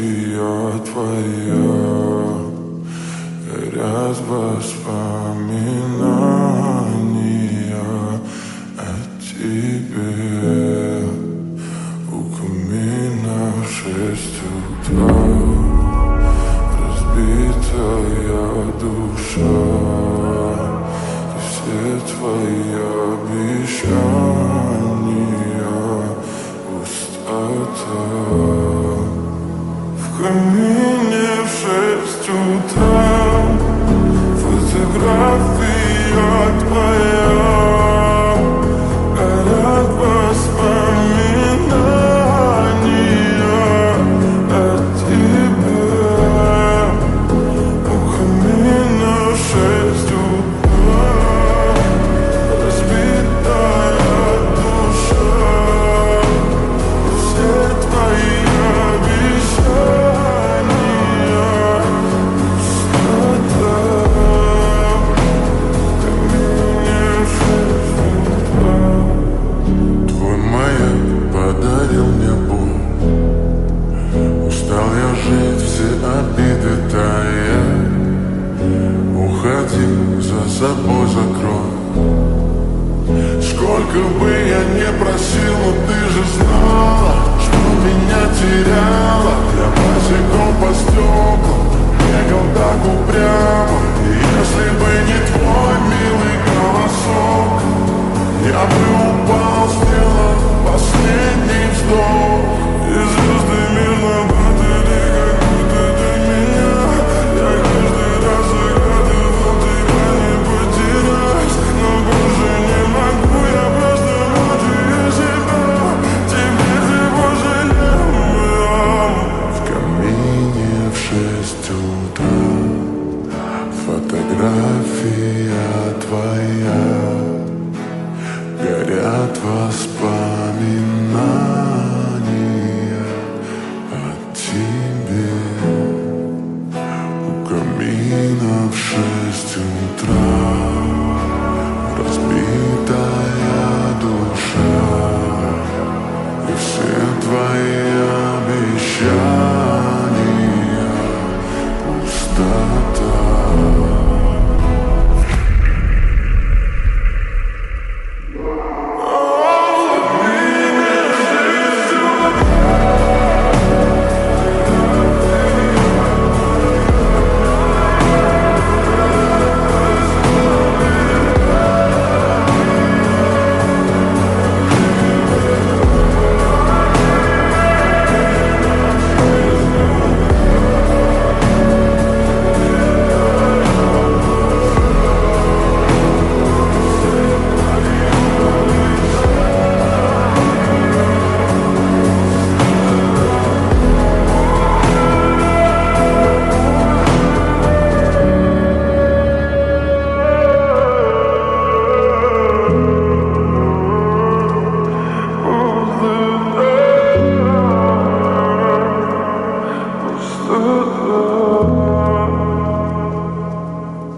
я твоя, ряд воспоминаний о тебе. У камина в 6 утра, разбитая душа, и все твои обещания пустота. В камине в 6 утра, фотография твоя, горят воспоминания о тебе. У камина в 6 утра, разбитая душа, все твои обещания пустота. Твой маяк подарил мне боль, устал я жить, все обиды тая. Уходи, за собой закрой. Сколько бы я не просил, но ты же знала, что меня теряла.